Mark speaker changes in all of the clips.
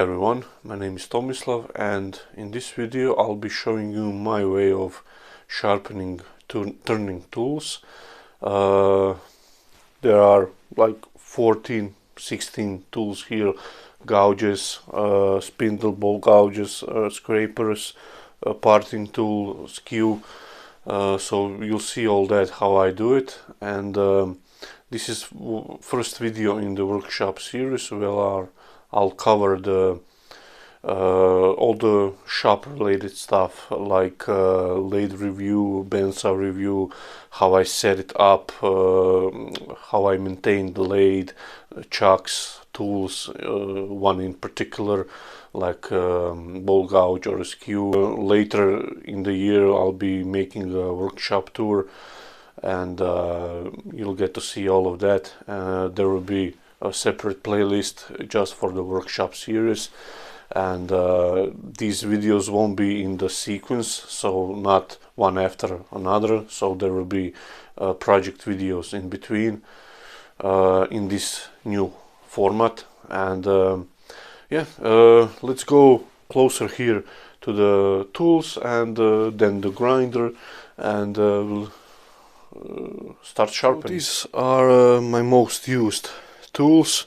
Speaker 1: Everyone, my name is Tomislav, and in this video I'll be showing you my way of sharpening turning tools. There are like 16 tools here: gouges, spindle ball gouges, scrapers, parting tool, skew. So you'll see all that, how I do it, and this is first video in the workshop series where I'll cover the all the shop related stuff, like lathe review, bandsaw review, how I set it up, how I maintain the lathe, chucks, tools, one in particular like ball gouge or a skew. Later in the year I'll be making a workshop tour, and you'll get to see all of that. There will be a separate playlist just for the workshop series, and these videos won't be in the sequence, so not one after another, so there will be project videos in between in this new format. And let's go closer here to the tools and then the grinder, and we'll start sharpening. These are my most used tools.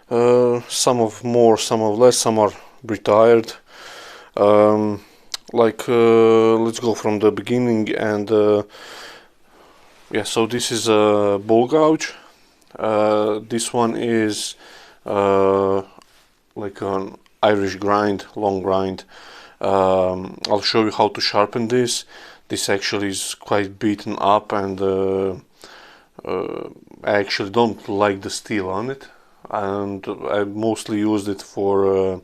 Speaker 1: Some of more, some of less, some are retired. Let's go from the beginning, and so this is a ball gouge. This one is like an Irish grind, long grind. I'll show you how to sharpen this. This actually is quite beaten up, and I actually don't like the steel on it, and I mostly used it for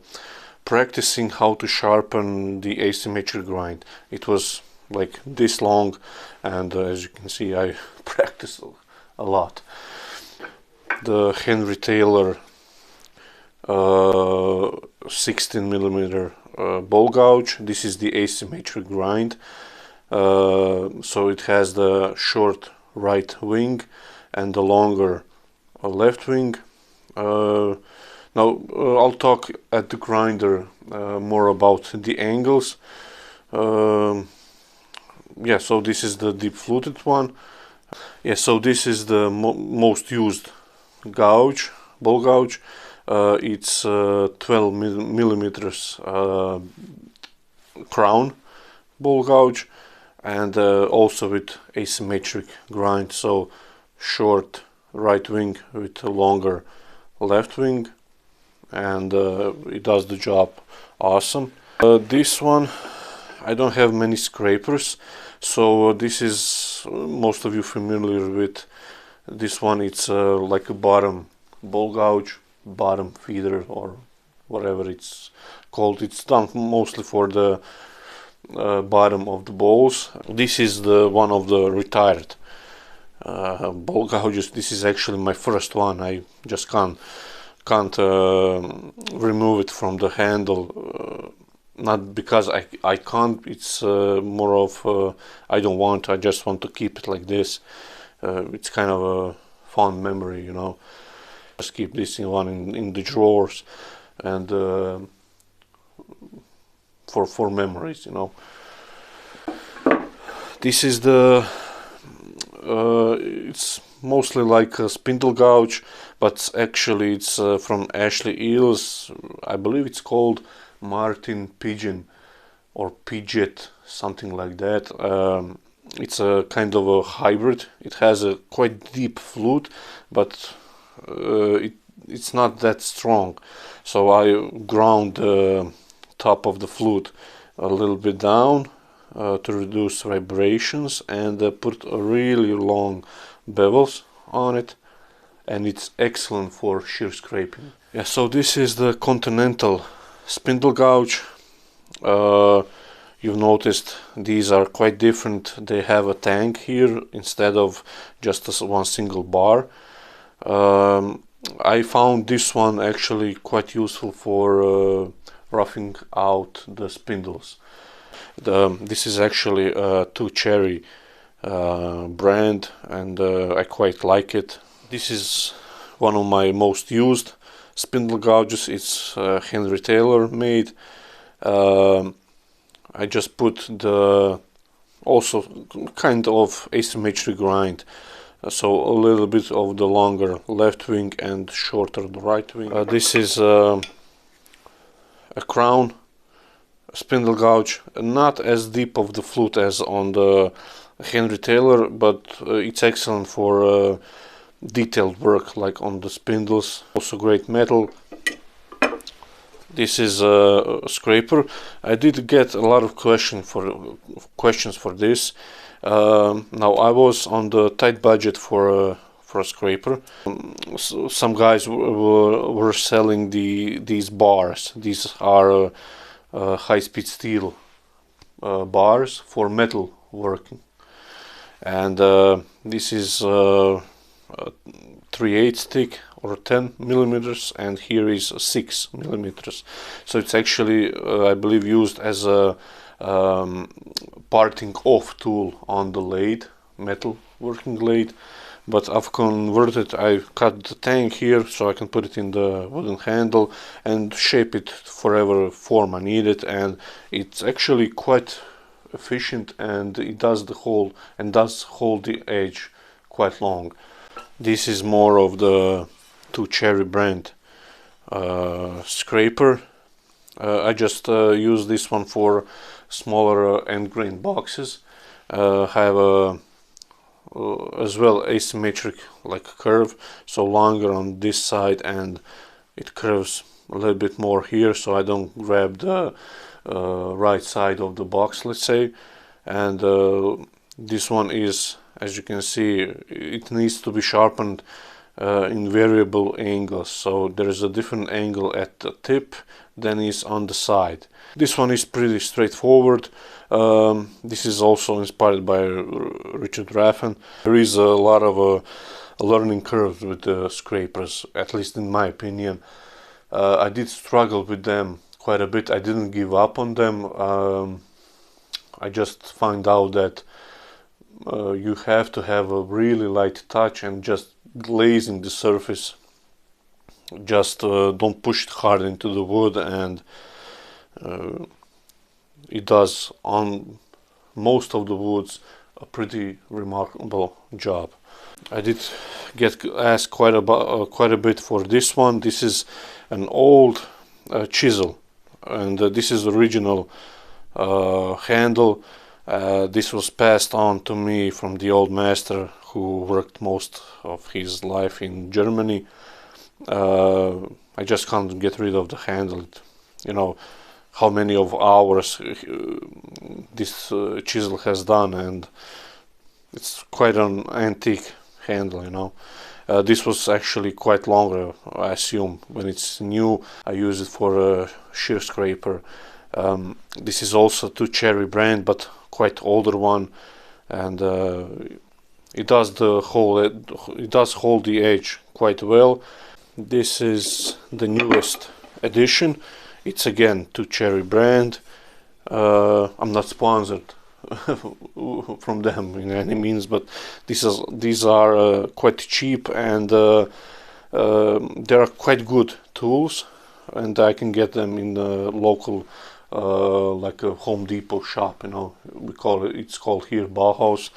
Speaker 1: practicing how to sharpen the asymmetric grind. It was like this long, and as you can see, I practiced a lot. The Henry Taylor 16mm ball gouge. This is the asymmetric grind. So it has the short right wing and the longer left wing. Now I'll talk at the grinder more about the angles. So this is the deep fluted one. So this is the most used gouge, ball gouge. It's 12mm crown ball gouge, and also with asymmetric grind, so short right wing with a longer left wing, and it does the job awesome. This one, I don't have many scrapers, so this is most of you familiar with this one. It's like a bottom ball gouge, bottom feeder, or whatever it's called. It's done mostly for the bottom of the balls. This is the one of the retired ball gouges. This is actually my first one. I just can't remove it from the handle, not because I can't, it's more of I don't want, I just want to keep it like this. It's kind of a fond memory, you know. Just keep this in the drawers, and for memories, you know. This is the it's mostly like a spindle gouge, but actually it's from Ashley Eels. I believe it's called Martin Pigeon or Pidget, something like that. It's a kind of a hybrid. It has a quite deep flute, but it's not that strong, so I ground the top of the flute a little bit down to reduce vibrations, and put a really long bevels on it, and it's excellent for shear scraping. So this is the Continental spindle gouge. You've noticed these are quite different. They have a tank here instead of just one single bar. I found this one actually quite useful for roughing out the spindles. This is actually a Two Cherry brand, and I quite like it. This is one of my most used spindle gouges. It's Henry Taylor made. I just put the also kind of asymmetric grind, so a little bit of the longer left wing and shorter the right wing. This is a crown spindle gouge, not as deep of the flute as on the Henry Taylor, but it's excellent for detailed work like on the spindles. Also great metal. This is a scraper. I did get a lot of questions for this. Now I was on the tight budget for a scraper. Some guys were selling these bars. These are high-speed steel bars for metal working, and this is 3/8 stick or 10 millimeters, and here is 6 millimeters. So it's actually I believe used as a parting off tool on the lathe, metal working lathe. But I've converted, I cut the tank here so I can put it in the wooden handle and shape it for whatever form I need it, and it's actually quite efficient, and it does hold the edge quite long. This is more of the 2 Cherry brand scraper. I just use this one for smaller end grain boxes. Have a as well asymmetric like curve, so longer on this side and it curves a little bit more here, so I don't grab the right side of the box, let's say. And this one is, as you can see, it needs to be sharpened in variable angles, so there is a different angle at the tip than is on the side. This one is pretty straightforward. This is also inspired by Richard Raffen. There is a lot of a learning curve with the scrapers, at least in my opinion. I did struggle with them quite a bit. I didn't give up on them. I just find out that you have to have a really light touch and just glazing the surface. Just don't push it hard into the wood, and it does on most of the woods a pretty remarkable job. I did get asked quite a bit for this one. This is an old chisel, and this is original handle. This was passed on to me from the old master who worked most of his life in Germany. I just can't get rid of the handle. You know how many of hours this chisel has done, and it's quite an antique handle, you know. This was actually quite longer, I assume. When it's new, I use it for a shear scraper. This is also 2 Cherry brand, but quite older one, and it does hold the edge quite well. This is the newest edition. It's again 2 Cherry brand. I'm not sponsored from them in any means, but these are quite cheap, and they are quite good tools, and I can get them in the local like a Home Depot shop, you know. It's called here Bauhaus,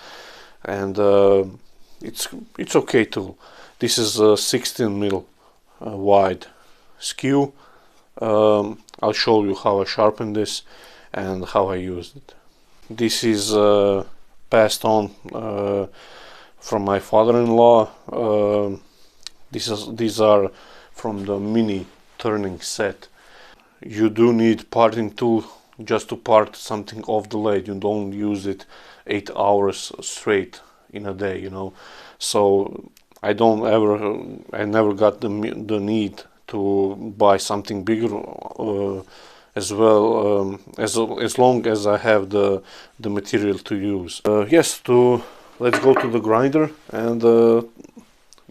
Speaker 1: and it's okay tool. This is a 16 mil wide skew. I'll show you how I sharpen this and how I used it. This is passed on from my father-in-law. These are from the mini turning set. You do need parting tool just to part something off the lathe. You don't use it 8 hours straight in a day, you know. So I never got the need to buy something bigger as well, as long as I have the material to use. Let's go to the grinder, and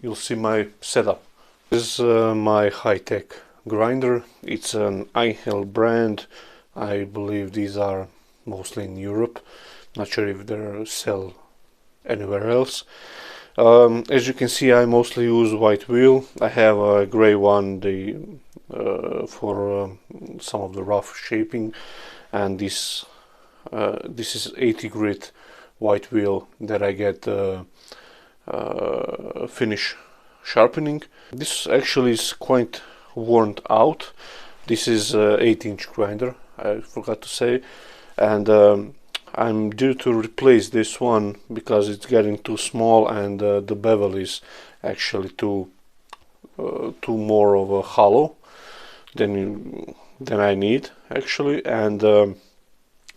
Speaker 1: you'll see my setup. This is my high-tech grinder. It's an iHel brand. I believe these are mostly in Europe. Not sure if they're sell anywhere else. As you can see, I mostly use white wheel. I have a gray one for some of the rough shaping, and this is 80 grit white wheel that I get finish sharpening. This actually is quite worn out. This is 8-inch grinder, I forgot to say, and I'm due to replace this one because it's getting too small, and the bevel is actually too more of a hollow than I need actually, and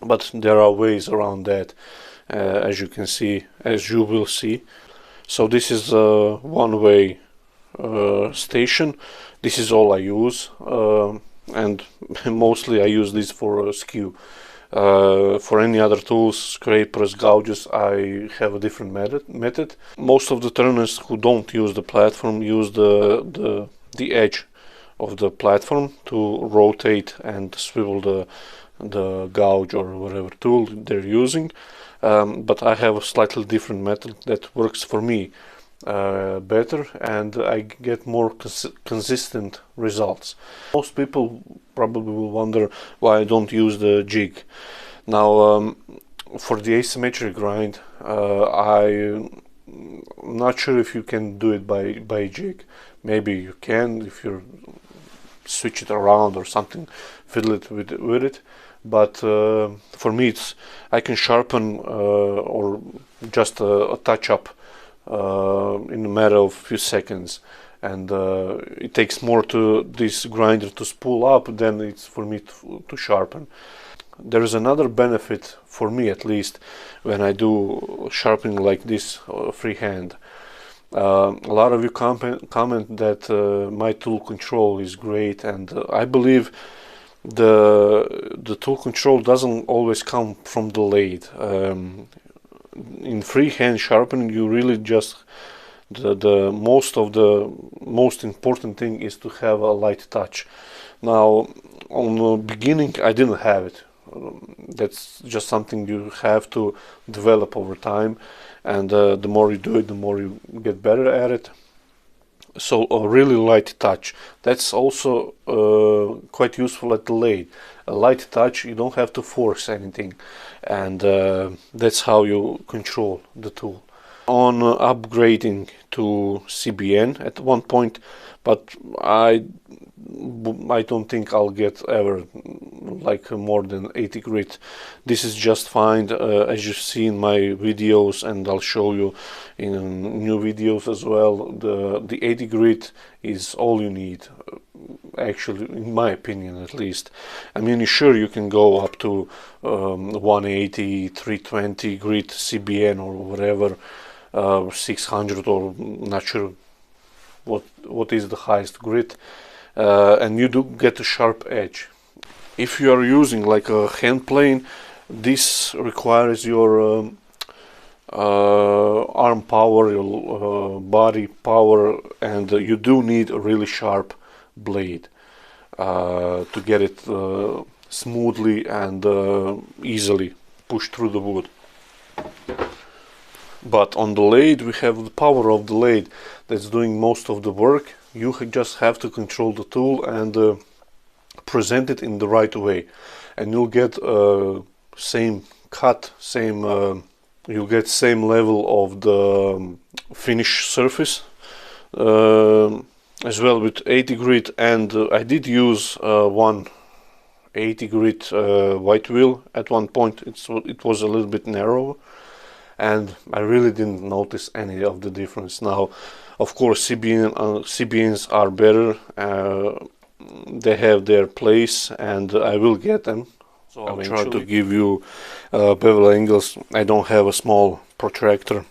Speaker 1: but there are ways around that, as you will see. So this is a one-way station. This is all I use, and mostly I use this for skew. For any other tools, scrapers, gouges, I have a different method. Most of the turners who don't use the platform use the edge of the platform to rotate and swivel the gouge or whatever tool they're using. But I have a slightly different method that works for me better, and I get more consistent results. Most people probably will wonder why I don't use the jig. Now, for the asymmetric grind, I'm not sure if you can do it by jig. Maybe you can if you switch it around or something, fiddle it with it. But for me, I can sharpen or just a touch up in a matter of few seconds, and it takes more to this grinder to spool up than it's for me to sharpen. There is another benefit for me, at least, when I do sharpening like this freehand. A lot of you comment that my tool control is great, and I believe the tool control doesn't always come from the lathe. In freehand sharpening, you really just the most important thing is to have a light touch. Now, on the beginning, I didn't have it. That's just something you have to develop over time, and the more you do it, the more you get better at it. So a really light touch, that's also quite useful at the lathe. A light touch, you don't have to force anything, and that's how you control the tool. On upgrading to CBN at one point, but I don't think I'll get ever like more than 80 grit. This is just fine, as you see in my videos, and I'll show you in new videos as well. The 80 grit is all you need, actually, in my opinion, at least. I mean, sure, you can go up to 180, 320 grit CBN or whatever, 600, or not sure what is the highest grit, and you do get a sharp edge. If you are using like a hand plane, this requires your arm power, your body power, and you do need a really sharp blade to get it smoothly and easily pushed through the wood. But on the lathe, we have the power of the lathe that's doing most of the work. You just have to control the tool and present it in the right way, and you'll get same cut, you'll get same level of the finish surface as well with 80 grit. And I did use one 80 grit white wheel at one point. It was a little bit narrow, and I really didn't notice any of the difference. Now, of course, CBNs are better. They have their place, and I will get them. So I'll try to give you bevel angles. I don't have a small protractor.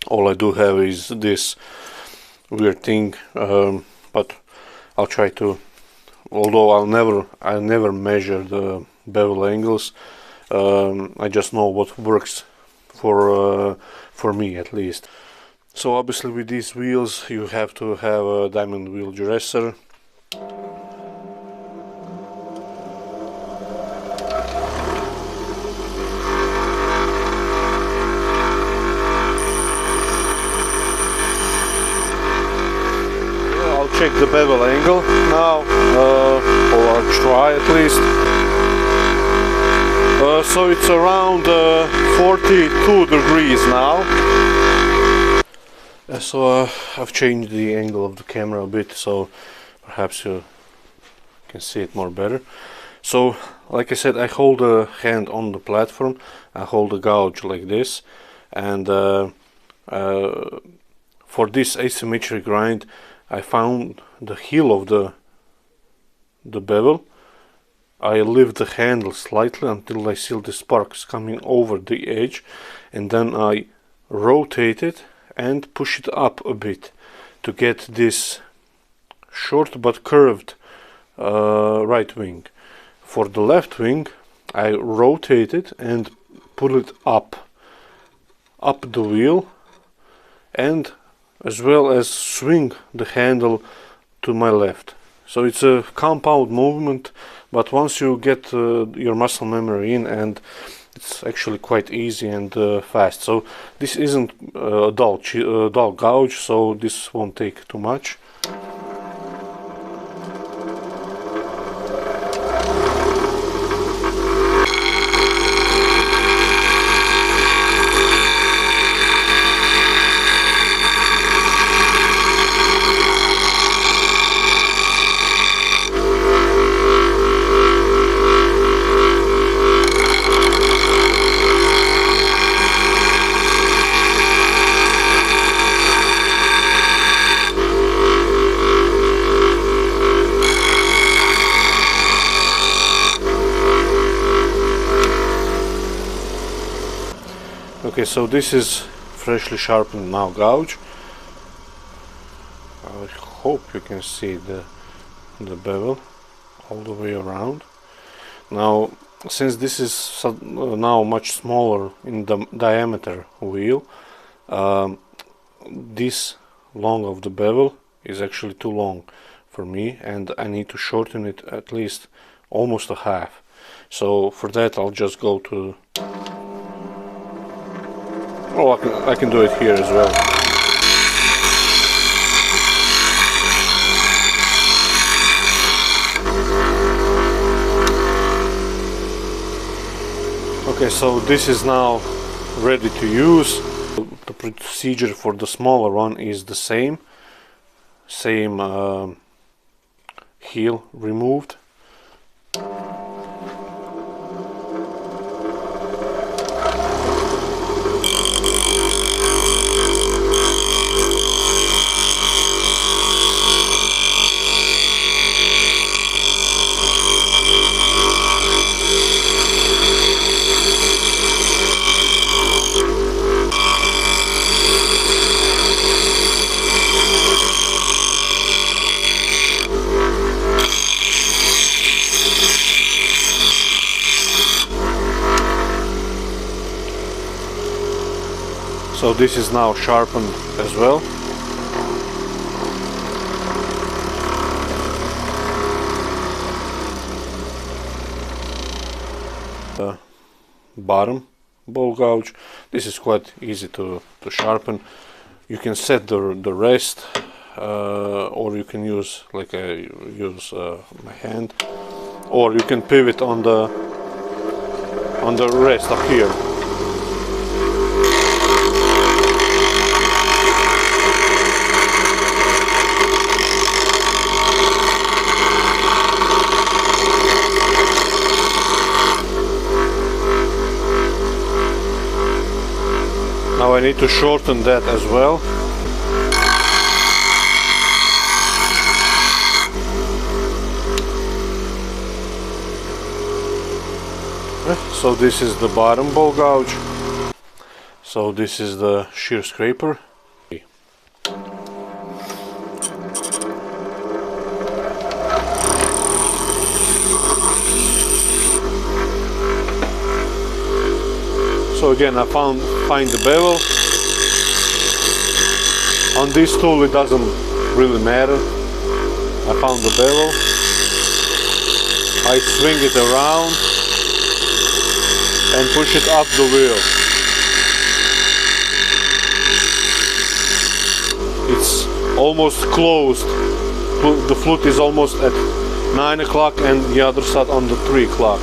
Speaker 1: All I do have is this weird thing, but I'll try to. Although I never measure the bevel angles. I just know what works for me, at least. So obviously with these wheels you have to have a diamond wheel dresser. the bevel angle now, or I'll try at least. So it's around 42 degrees now. So I've changed the angle of the camera a bit, so perhaps you can see it more better. So like I said, I hold a hand on the platform, I hold the gouge like this, and for this asymmetric grind I found the heel of the bevel. I lift the handle slightly until I see the sparks coming over the edge, and then I rotate it and push it up a bit to get this short but curved right wing. For the left wing I rotate it and pull it up the wheel, and as well as swing the handle to my left. So it's a compound movement, but once you get your muscle memory in, and it's actually quite easy and fast. So this isn't a dull gouge, so this won't take too much. Okay, so this is freshly sharpened now gouge. I hope you can see the bevel all the way around. Now, since this is now much smaller in the diameter wheel, this long of the bevel is actually too long for me, and I need to shorten it at least almost a half. So for that I'll just go to, oh, I can do it here as well. Okay, so this is now ready to use. The procedure for the smaller one is the same heel removed. So this is now sharpened as well. The bottom ball gouge. This is quite easy to sharpen. You can set the rest, or you can use like I use my hand, or you can pivot on the rest up here. Now I need to shorten that as well. So this is the bottom ball gouge. So this is the shear scraper. So again, I find the bevel. On this tool it doesn't really matter. I found the bevel. I swing it around and push it up the wheel. It's almost closed to the flute is almost at 9 o'clock and the other side on the 3 o'clock.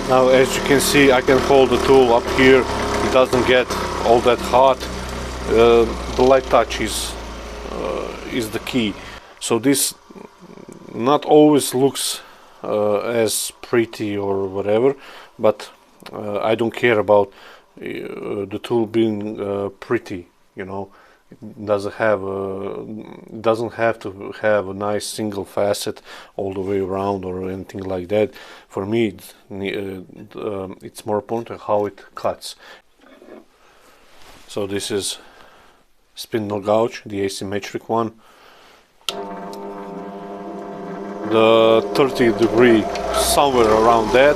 Speaker 1: Now, as you can see, I can hold the tool up here. It doesn't get all that hot. The light touch is the key. So this not always looks as pretty or whatever, but I don't care about the tool being pretty. You know, it doesn't have to have a nice single facet all the way around or anything like that. For me, it's more important how it cuts. So this is spindle gouge, the asymmetric one. The 30-degree, somewhere around that.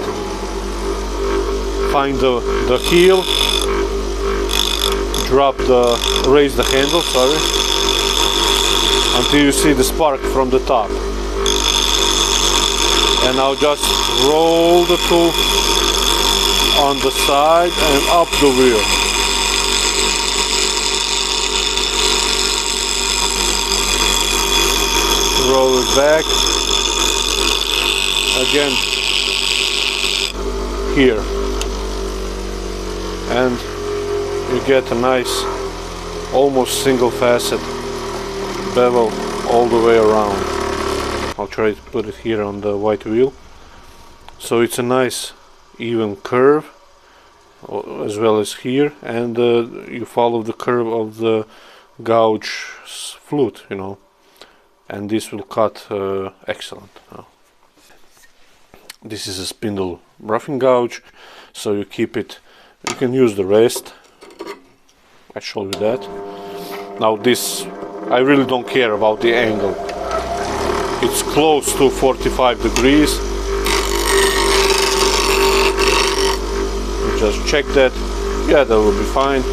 Speaker 1: Find the heel. Raise the handle, sorry, until you see the spark from the top. And now just roll the tool on the side and up the wheel. Roll it back. Again, here. And you get a nice, almost single facet bevel all the way around. I'll try to put it here on the white wheel. So it's a nice even curve, as well as here, and you follow the curve of the gouge flute, you know, and this will cut excellent. This is a spindle roughing gouge, so you keep it, you can use the rest. I show you that. Now this, I really don't care about the angle. It's close to 45 degrees. You just check that. Yeah, that will be fine.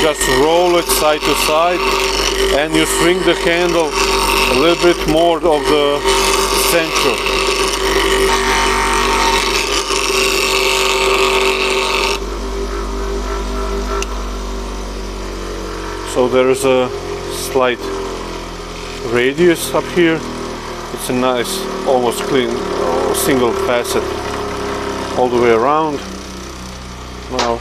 Speaker 1: Just roll it side to side and you swing the handle a little bit more of the center. So there is a slight radius up here. It's a nice, almost clean, single facet all the way around. Now,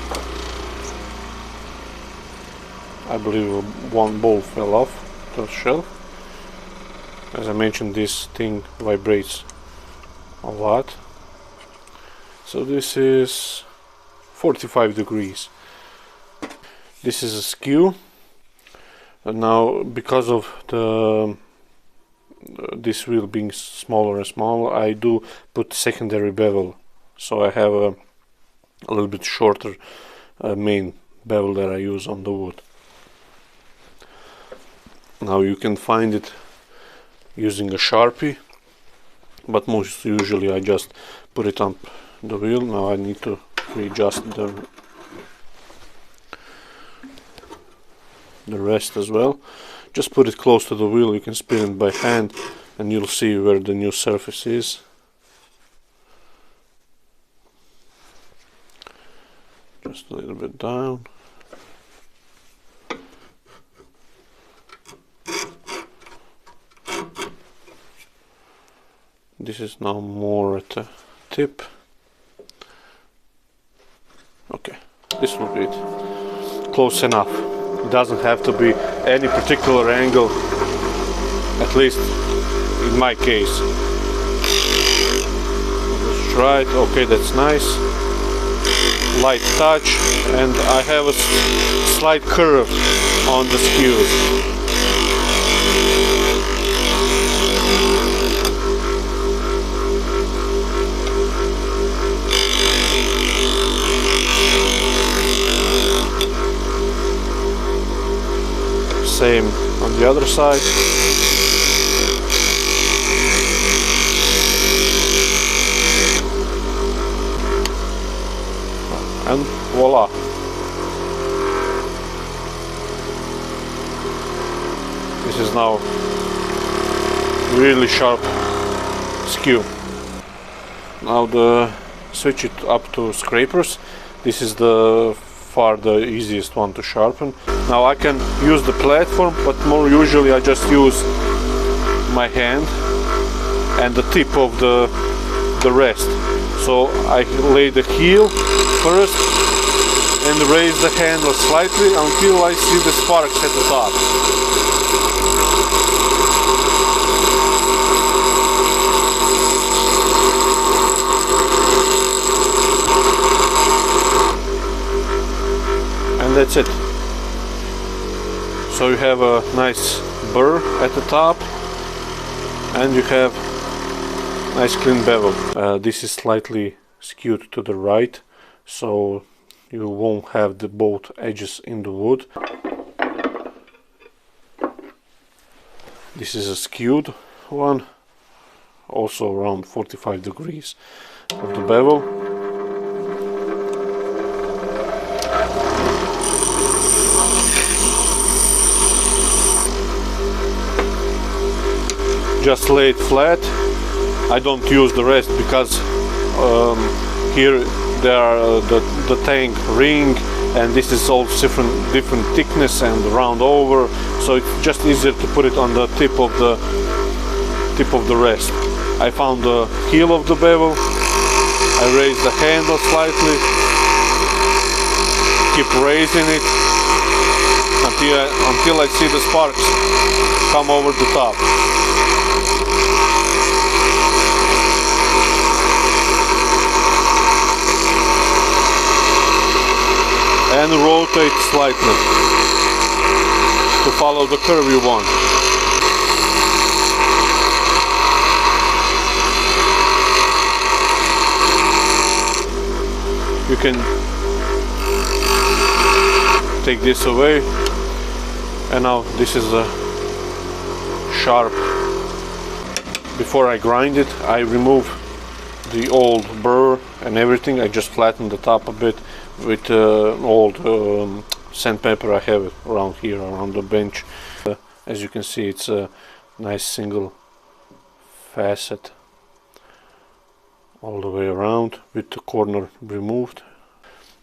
Speaker 1: I believe one bowl fell off the shelf. As I mentioned, this thing vibrates a lot. So this is 45 degrees. This is a skew. And now, because of this wheel being smaller and smaller, I do put secondary bevel. So I have a little bit shorter main bevel that I use on the wood. Now you can find it using a Sharpie, but most usually I just put it on the wheel. Now I need to readjust the rest as well. Just put it close to the wheel. You can spin it by hand and you'll see where the new surface is. Just a little bit down. This is now more at the tip. Okay, this will be it. Close enough. It doesn't have to be any particular angle, at least in my case. Let's try it. Okay, that's nice. Light touch, and I have a slight curve on the skew. Same on the other side. and voila. This is now really sharp skew. Now switch it up to scrapers. This is the easiest one to sharpen. Now I can use the platform, but more usually I just use my hand and the tip of the rest. So I lay the heel first and raise the handle slightly until I see the sparks at the top. And that's it. So you have a nice burr at the top and you have nice clean bevel. This is slightly skewed to the right, so you won't have the both edges in the wood. This is a skewed one, also around 45 degrees of the bevel. Just lay it flat. I don't use the rest because here there are the tank ring, and this is all different thickness and round over, so it's just easier to put it on the tip of the rest. I found the heel of the bevel. I raise the handle slightly, keep raising it until I see the sparks come over the top. And rotate slightly to follow the curve you want. You can take this away, and now this is a sharp. Before I grind it, I remove the old burr and everything. I just flatten the top a bit with old sandpaper I have around here, around the bench. As you can see, it's a nice single facet all the way around with the corner removed.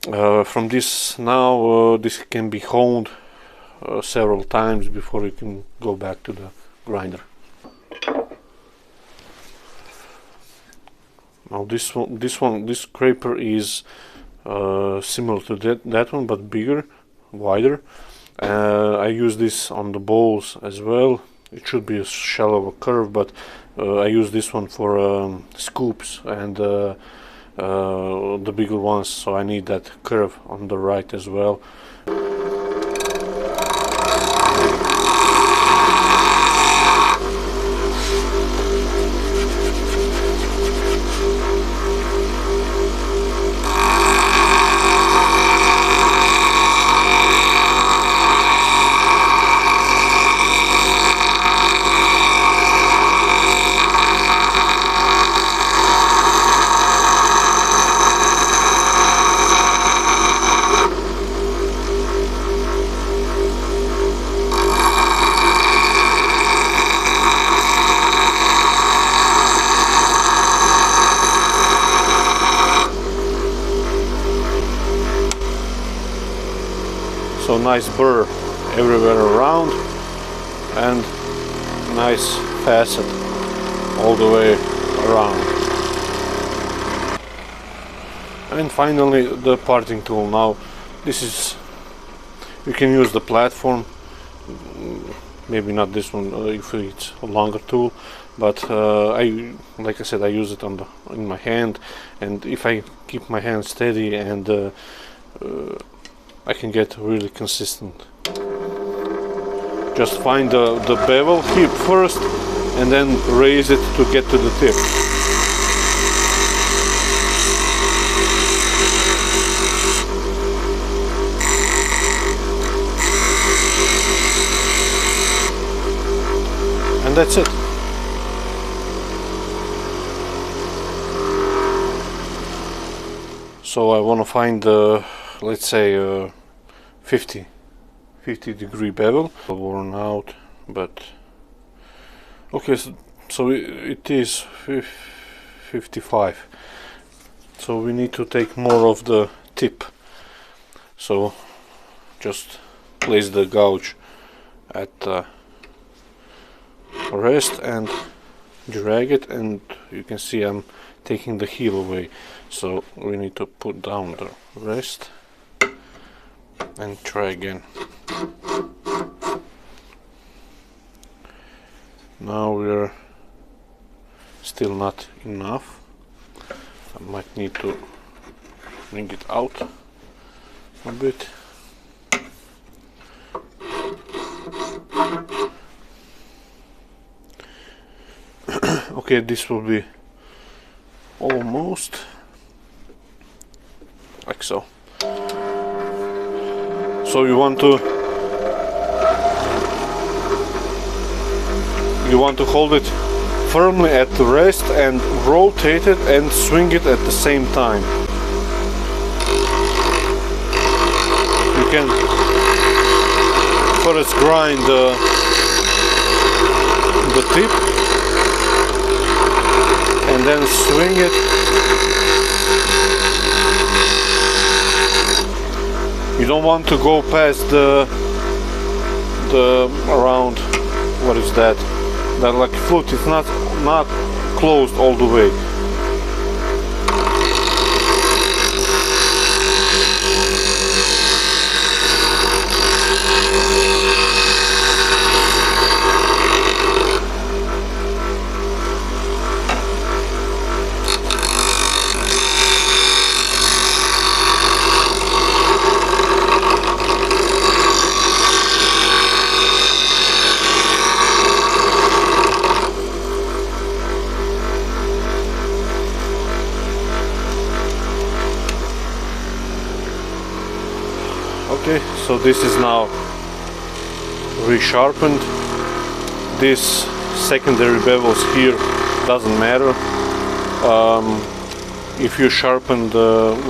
Speaker 1: From this now, this can be honed several times before you can go back to the grinder. Now this scraper is similar to that one, but bigger, wider. I use this on the bowls as well. It should be a shallower curve, but I use this one for scoops and the bigger ones, so I need that curve on the right as well. So nice burr everywhere around and nice facet all the way around. And finally the parting tool. Now this is, you can use the platform, maybe not this one if it's a longer tool, but like I said, I use it in my hand, and if I keep my hand steady and I can get really consistent. Just find the bevel here first and then raise it to get to the tip. And that's it. So I want to find let's say 50 degree bevel. Worn out, but okay, so it is 55. So we need to take more of the tip. So just place the gouge at the rest and drag it, and you can see I'm taking the heel away. So we need to put down the rest and try again. Now we're still not enough. I might need to bring it out a bit. Okay, this will be almost like so. So you want to hold it firmly at the rest and rotate it and swing it at the same time. You can first grind the tip and then swing it. You don't want to go past the around, what is that? That like foot is not closed all the way. Okay, so this is now resharpened. This secondary bevels here doesn't matter. If you sharpen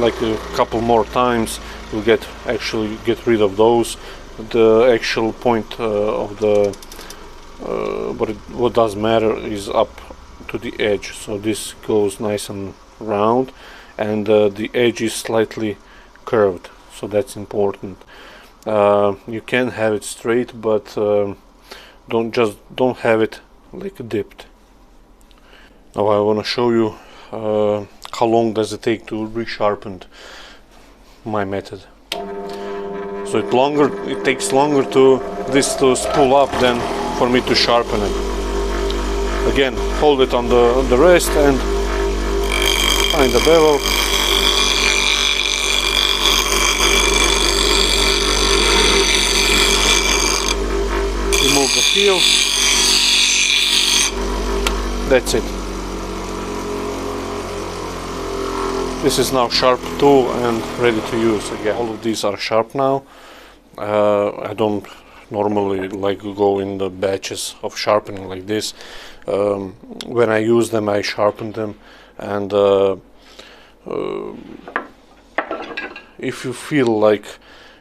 Speaker 1: like a couple more times, you'll actually get rid of those. The actual point of the what does matter is up to the edge. So this goes nice and round, and the edge is slightly curved. So that's important. You can have it straight, but don't have it like dipped. Now I want to show you how long does it take to resharpen my method. So it takes longer to spool up than for me to sharpen it. Again, hold it on the rest and find the bevel. Remove the heel. That's it. This is now sharp tool and ready to use. Again, all of these are sharp now. I don't normally like to go in the batches of sharpening like this. When I use them, I sharpen them, and if you feel like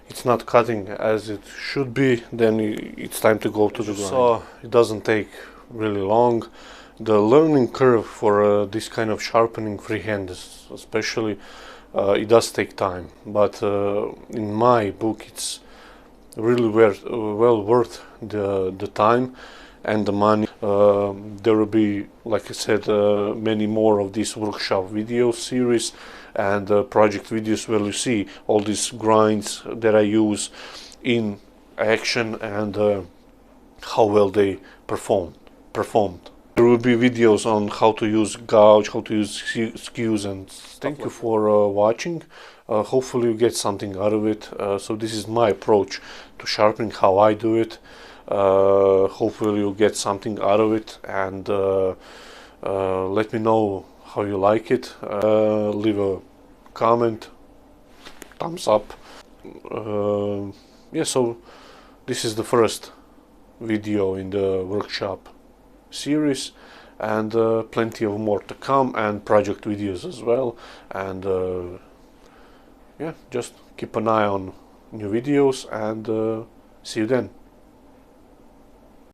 Speaker 1: it's not cutting as it should be, then it's time to go to the grind. So it doesn't take really long. The learning curve for this kind of sharpening freehand, especially, it does take time, but in my book it's really well worth the time and the money. There will be, like I said, many more of these workshop video series and project videos where you see all these grinds that I use in action and how well they performed. There will be videos on how to use gouge, how to use skews and stuff. Thank you for watching. Hopefully you get something out of it. So this is my approach to sharpening, how I do it. Hopefully you'll get something out of it, and let me know how you like it. Leave a comment, thumbs up. Yeah, so this is the first video in the workshop series, and plenty of more to come, and project videos as well, and yeah, just keep an eye on new videos, and see you then.